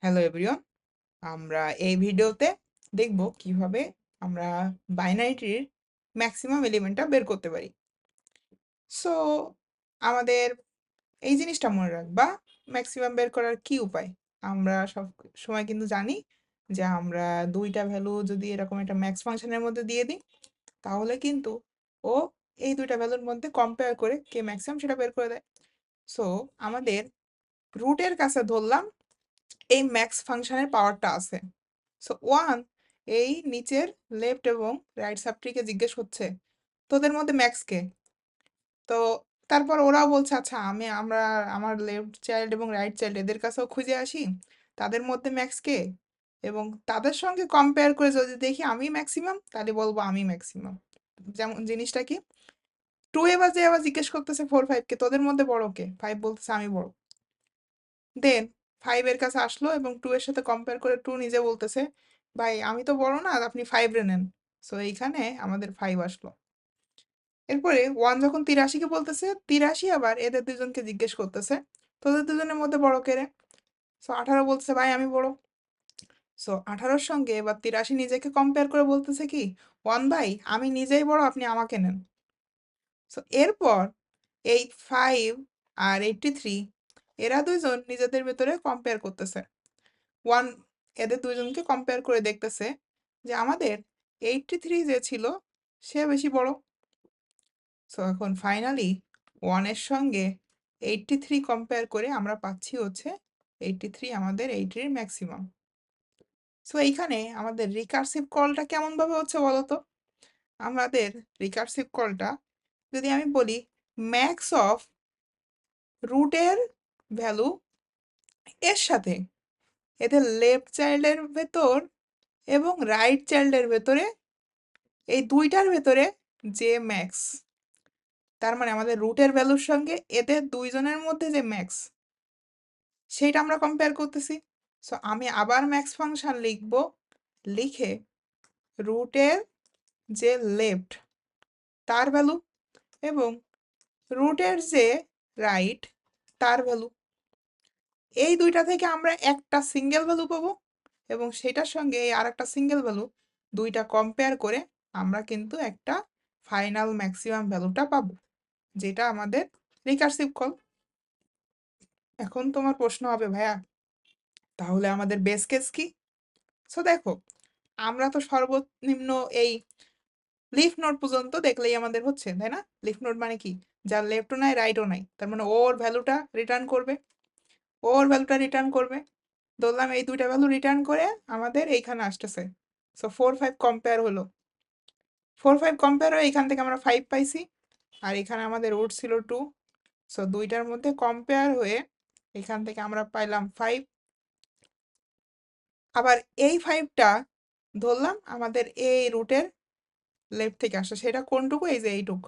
Hello everyone, আমরা এই ভিডিওতে দেখব কিভাবে আমরা বাইনারি ট্রির ম্যাক্সিমাম এলিমেন্টটা বের করতে পারি। সো আমাদের এই জিনিসটা মনে রাখবা, ম্যাক্সিমাম বের করার কি উপায়। আমরা সব সময় কিন্তু জানি যে আমরা দুইটা ভ্যালু যদি এরকম একটা ম্যাক্স ফাংশনের মধ্যে দিয়ে দিই, তাহলে কিন্তু ও এই দুইটা ভ্যালুর মধ্যে কম্পেয়ার করে কে ম্যাক্সিমাম সেটা বের করে দেয়। সো আমাদের রুটের কাছে ধরলাম এই ম্যাক্স ফাংশনের পাওয়ারটা আছে। সো ওয়ান এই নিচের লেফট এবং রাইট সাবট্রিকে জিজ্ঞেস করছে তোদের মধ্যে ম্যাক্স কে। তো তারপর ওরাও বলছে আচ্ছা আমরা আমার লেফট চাইল্ড এবং রাইট চাইল্ড এদের কাছেও খুঁজে আসি তাদের মধ্যে ম্যাক্স কে, এবং তাদের সঙ্গে কম্পেয়ার করে যদি দেখি আমি ম্যাক্সিমাম তাহলে বলবো আমি ম্যাক্সিমাম। যেমন জিনিসটা কি, টু এবার যে আবার জিজ্ঞেস করতেছে ফোর ফাইভকে তোদের মধ্যে বড় কে, ফাইভ বলতেছে আমি বড়। দেন ফাইভ এর কাছে আসলো এবং টু এর সাথে কম্পেয়ার করে টু নিজে বলতেছে ভাই আমি তো বড় না, আপনি ফাইভ রে নেন। সো এইখানে আমাদের ফাইভ আসলো। এরপরে ওয়ান যখন তিরাশিকে বলতেছে, তিরাশি আবার এদের দুজনকে জিজ্ঞেস করতেছে তোদের দুজনের মধ্যে বড় কে রে। সো আঠারো বলতেছে ভাই আমি বড়। সো আঠারোর সঙ্গে এবার তিরাশি নিজেকে কম্পেয়ার করে বলতেছে কি, ওয়ান ভাই আমি নিজেই বড়, আপনি আমাকে নেন। সো এরপর এই ফাইভ আর 83 এরা দুইজন নিজেদের ভেতরে কম্পেয়ার করতেছে। ওয়ান এদের দুইজনকে কম্পেয়ার করে দেখতেছে যে আমাদের 83 যে ছিল সে বেশি বড়। সো এখন ফাইনালি ওয়ানের সঙ্গে 83 কম্পেয়ার করে আমরা পাচ্ছি হচ্ছে 83 আমাদের 80 ম্যাক্সিমাম। সো এইখানে আমাদের রিকার্সিভ কলটা কেমনভাবে হচ্ছে বলো তো। আমাদের রিকার্সিভ কলটা যদি আমি বলি ম্যাক্স অফ রুটের ভ্যালু এর সাথে এদের লেফট চাইল্ডের ভেতর এবং রাইট চাইল্ডের ভেতরে এই দুইটার ভেতরে যে ম্যাক্স, তার মানে আমাদের রুটের ভ্যালুর সঙ্গে এদের দুইজনের মধ্যে যে ম্যাক্স সেইটা আমরা কম্পেয়ার করতেছি। সো আমি আবার ম্যাক্স ফাংশন লিখব, লিখে রুটের যে লেফট তার ভ্যালু এবং রুটের যে রাইট তার ভ্যালু, এই দুইটা থেকে আমরা একটা সিঙ্গেল ভ্যালু পাবো এবং সেটার সঙ্গে এই আর একটা সিঙ্গেল ভ্যালু দুইটা কম্পেয়ার করে আমরা কিন্তু একটা ফাইনাল ম্যাক্সিমাম ভ্যালুটা পাবো, যেটা আমাদের রিকার্সিভ কল। এখন তোমার প্রশ্ন হবে ভাইয়া তাহলে আমাদের বেস কেস কি। সো দেখো, আমরা তো সর্বনিম্ন এই লিফ নোড পর্যন্ত দেখলেই আমাদের হচ্ছে, তাই না? লিফ নোড মানে কি, যার লেফটও নাই রাইটও নাই, তার মানে ওর ভ্যালুটা রিটার্ন করবে, ওর ভ্যালুটা রিটার্ন করবে। ধরলাম এই দুইটা ভ্যালু রিটার্ন করে আমাদের এইখানে আসতেছে। সো ফোর ফাইভ কম্পেয়ার হলো, ফোর ফাইভ কম্পেয়ার হয়ে এখান থেকে আমরা ফাইভ পাইছি আর এখানে আমাদের রুট ছিল টু। সো দুইটার মধ্যে কম্পেয়ার হয়ে এখান থেকে আমরা পাইলাম ফাইভ। আবার এই ফাইভটা ধরলাম আমাদের এই রুটের লেফট থেকে আসে, সেটা কোনটুকু, এই যে এইটুক।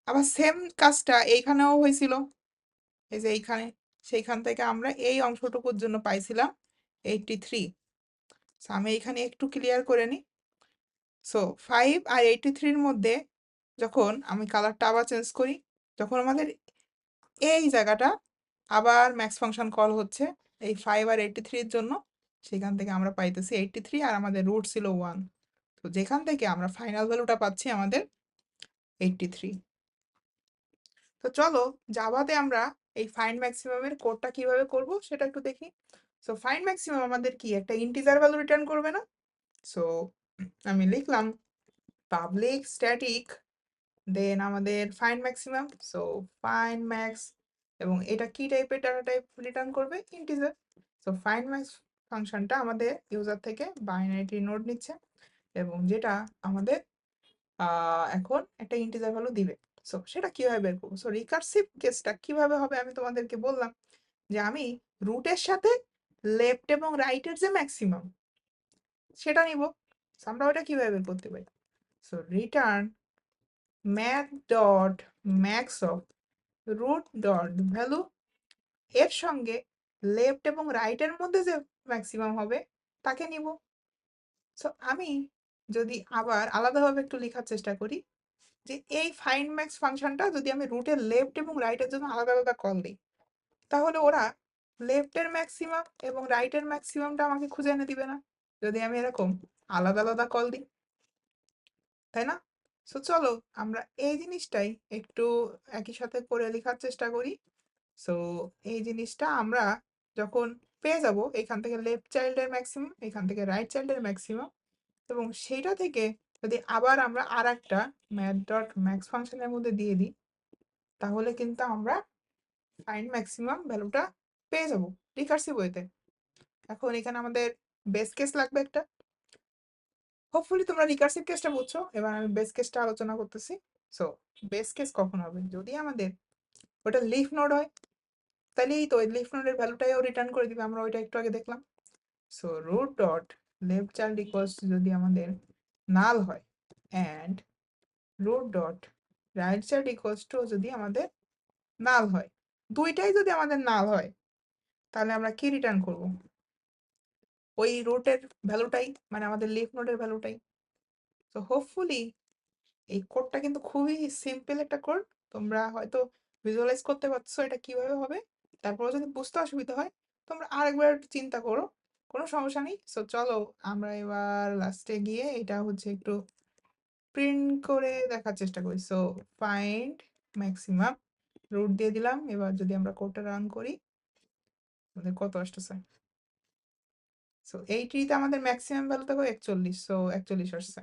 আবার সেম কাজটা এইখানেও হয়েছিল, এই যে এইখানে, সেইখান থেকে আমরা এই অংশটুকুর জন্য পাইছিলাম 83। আমি এখানে একটু ক্লিয়ার করে নিই। সো ফাইভ আর 83-র মধ্যে যখন আমি কালারটা আবার চেঞ্জ করি, যখন আমাদের এই জায়গাটা আবার ম্যাক্স ফাংশন কল হচ্ছে এই ফাইভ আর 83-র জন্য, সেখান থেকে আমরা পাইতেছি 83 আর আমাদের রুট ছিল ওয়ান। তো যেখান থেকে আমরা ফাইনাল ভ্যালুটা পাচ্ছি আমাদের 83। তো চলো জাভাতে আমরা এই ফাইন্ড ম্যাক্সিমামের কোডটা কিভাবে করব সেটা একটু দেখি। সো ফাইন্ড ম্যাক্সিমাম আমাদের কি একটা ইন্টিজার ভ্যালু রিটার্ন করবে না। সো আমি লিখলাম পাবলিক স্ট্যাটিক, দেন আমাদের find maximum, so find max, এবং এটা কি টাইপের ডাটা টাইপ রিটার্ন করবে, ইন্টিজার। সো ফাইন্ড ম্যাক্স ফাংশনটা আমাদের ইউজার থেকে বাইনারি নোড নিচ্ছে এবং যেটা আমাদের এখন একটা ইন্টিজার ভ্যালু দিবে। সো সেটা কিভাবে বের করবো, সো রিকার্সিভ কেসটা কিভাবে হবে আমি তোমাদেরকে বললাম যে আমি রুটের সাথে লেফট এবং রাইটের যে ম্যাক্সিমাম সেটা নিব। আমরা ওটা কিভাবে বের করতে পারি, so return math dot max of root dot value এর সঙ্গে লেফট এবং রাইটের মধ্যে যে ম্যাক্সিমাম হবে তাকে নিব। সো আমি যদি আবার আলাদাভাবে একটু লেখার চেষ্টা করি যে এই ফাইন্ড ম্যাক্স ফাংশনটা যদি আমি রুটের লেফট এবং রাইটের জন্য আলাদা আলাদা কল দিই, তাহলে ওরা লেফটের ম্যাক্সিমাম এবং রাইটের ম্যাক্সিমামটা আমাকে খুঁজে এনে দিবে না যদি আমি এরকম আলাদা আলাদা কল দিই, তাই না? সো চলো আমরা এই জিনিসটাই একটু একই সাথে করে লেখার চেষ্টা করি। সো এই জিনিসটা আমরা যখন পেয়ে যাব এখান থেকে লেফট চাইল্ডের ম্যাক্সিমাম, এখান থেকে রাইট চাইল্ডের ম্যাক্সিমাম, এবং সেইটা থেকে যদি আবার আমরা আর একটা ম্যাথ ডট ম্যাক্স ফাংশনের মধ্যে দিয়ে দিই, তাহলে কিন্তু আমরা ফাইন্ড ম্যাক্সিমাম ভ্যালুটা পেয়ে যাব রিকার্সিভ ওয়েতে। এখন এখানে আমাদের বেস কেস লাগবে একটা। হোপফুলি তোমরা রিকার্সিভ কেসটা বুঝছো, এবার আমি বেস কেসটা আলোচনা করতেছি। সো বেস কেস কখন হবে? যদি আমাদের ওটা লিফ নোড হয়, তাহলে এই তো লিফ নোডের ভ্যালুটাও রিটার্ন করে দিবে, আমরা ওইটা একটু আগে দেখলাম। So root dot left child equals যদি আমাদের নাল হয়, and root dot right child equals to যদি আমাদের নাল হয়, দুইটাই যদি আমাদের নাল হয়, তাহলে আমরা কি রিটার্ন করব? ওই রুটের ভ্যালুটাই, মানে আমাদের লিফ নোডের ভ্যালুটাই। তো হোপফুলি এই কোডটা কিন্তু খুবই সিম্পল একটা কোড, তোমরা হয়তো ভিজুয়ালাইজ করতে পারছো এটা কিভাবে হবে। তারপরে যদি বুঝতে অসুবিধা হয় তোমরা আরেকবার একটু চিন্তা করো, কোনো সমস্যা নেই। সো চলো আমরা এবার লাস্টে গিয়ে এটা হচ্ছে একটু প্রিন্ট করে দেখার চেষ্টা করি। সো ফাইন্ড ম্যাক্সিমাম রুট দিয়ে দিলাম। এবার যদি আমরা কোডটা রান করি, আমাদের কত আসতেছে? সো এই ট্রিতে আমাদের ম্যাক্সিমাম ভ্যালু দেখো 41, সো 41 আসছে।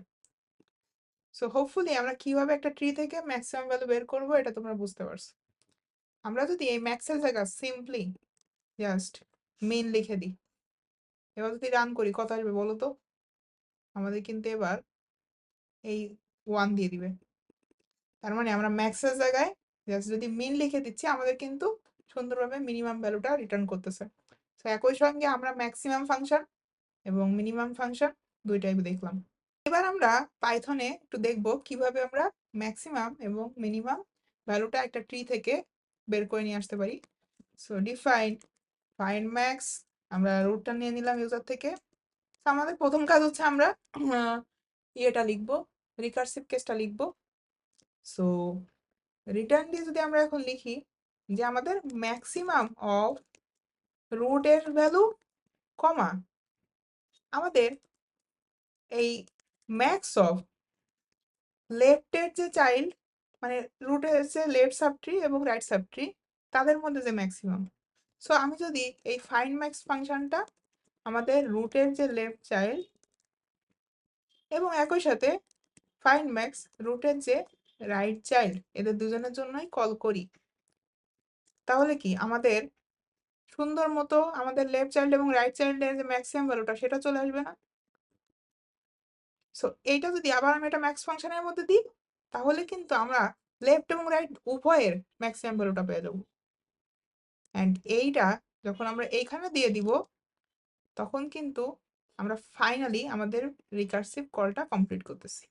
সো হোপফুলি আমরা কিভাবে একটা ট্রি থেকে ম্যাক্সিমাম ভ্যালু বের করবো এটা তোমরা বুঝতে পারছো। আমরা যদি এই ম্যাক্সের জায়গা সিম্পলি জাস্ট মেইন লিখে দিই, এবার যদি রান করি কত আসবে বলো তো? আমাদের কিন্তু এবার এই 1 দিয়ে দিবে। তার মানে আমরা ম্যাক্সের জায়গায় জাস্ট যদি মিন লিখে দিচ্ছি, আমাদের কিন্তু সুন্দরভাবে মিনিমাম ভ্যালুটা রিটার্ন করতেছে। তো একই সঙ্গে আমরা ম্যাক্সিমাম ফাংশন এবং মিনিমাম ফাংশন দুইটাই দেখলাম। এবার আমরা পাইথনে একটু দেখব কিভাবে আমরা ম্যাক্সিমাম এবং মিনিমাম ভ্যালুটা একটা ট্রি থেকে বের করে নিয়ে আসতে পারি। সো ডিফাইন ফাইন্ড ম্যাক্স, আমরা রুটটা নিয়ে নিলাম ইউজার থেকে। তো আমাদের প্রথম কাজ হচ্ছে আমরা ইয়েটা লিখবো, রিকার্সিভ কেসটা লিখবো। সো রিটার্ন দিয়ে যদি আমরা এখন লিখি যে আমাদের ম্যাক্সিমাম অফ রুটের ভ্যালু কমা আমাদের এই ম্যাক্স অফ লেফটের যে চাইল্ড, মানে রুটের যে লেফট সাবট্রি এবং রাইট সাবট্রি তাদের মধ্যে যে ম্যাক্সিমাম। সো আমি যদি এই ফাইন্ড ম্যাক্স ফাংশনটা আমাদের রুটের যে লেফট চাইল্ড এবং একই সাথে ফাইন্ড ম্যাক্স রুটের যে রাইট চাইল্ড, এদের দুজনের জন্যই কল করি, তাহলে কি আমাদের সুন্দর মতো আমাদের লেফট চাইল্ড এবং রাইট চাইল্ডের যে ম্যাক্সিমাম ভ্যালুটা সেটা চলে আসবে না? সো এইটা যদি আবার আমি এটা ম্যাক্স ফাংশনের মধ্যে দিই, তাহলে কিন্তু আমরা লেফট এবং রাইট উভয়ের ম্যাক্সিমাম ভ্যালুটা পেয়ে যাবো। অ্যান্ড এইটা যখন আমরা এইখানে দিয়ে দিব, তখন কিন্তু আমরা ফাইনালি আমাদের রিকার্সিভ কলটা কমপ্লিট করতেছি।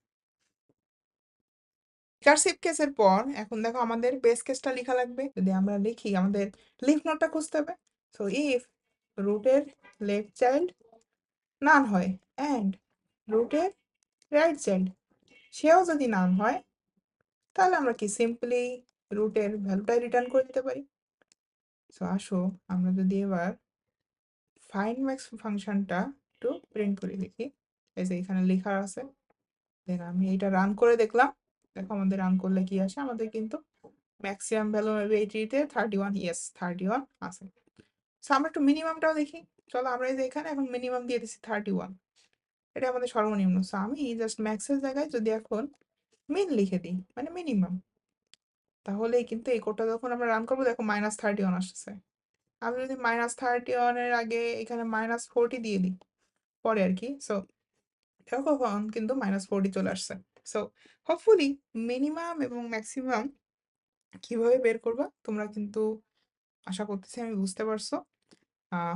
রিকার্সিভ কেসের পর এখন দেখো আমাদের বেস কেসটা লেখা লাগবে। যদি আমরা লিখি আমাদের লিফ নোডটা খুঁজতে হবে। সো ইফ রুটের লেফট চাইল্ড নান হয় অ্যান্ড রুটের রাইট চাইল্ড সেও যদি নান হয়, তাহলে আমরা কি সিম্পলি রুটের ভ্যালুটাই রিটার্ন করে দিতে পারি। সো আসো আমরা যদি এবার ফাইন্ড ম্যাক্স ফাংশনটা একটু প্রিন্ট করে দেখি, এই যে এখানে লেখা আছে। দেন আমি এটা রান করে দেখলাম, দেখো আমাদের রান করলে কি আসে, আমাদের কিন্তু ম্যাক্সিমাম ভ্যালু এই ট্রিতে 31, ইয়েস 31 আছে। সো আমরা একটু মিনিমামটাও দেখি। চলো আমরা এই যে এখানে এখন মিনিমাম দিয়ে দিচ্ছি 31, এটা আমাদের সর্বনিম্ন। সো আমি জাস্ট ম্যাক্সের জায়গায় যদি এখন মিন লিখে দিই, মানে মিনিমাম, তাহলে কিন্তু এই কোডটা যখন আমরা রান করবো দেখো -31 আসতেছে। আমি যদি -31 এর আগে এখানে -40 দিয়ে দিই পরে আর কি, সো দেখো তখন কিন্তু -40 চলে আসছে। সো হোপফুলি মিনিমাম এবং ম্যাক্সিমাম কিভাবে বের করবা তোমরা কিন্তু আশা করতেছি আমি বুঝতে পারছো।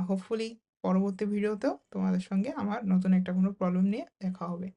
হোপফুলি পরবর্তী ভিডিওতেও তোমাদের সঙ্গে আমার নতুন একটা কোনো প্রবলেম নিয়ে দেখা হবে।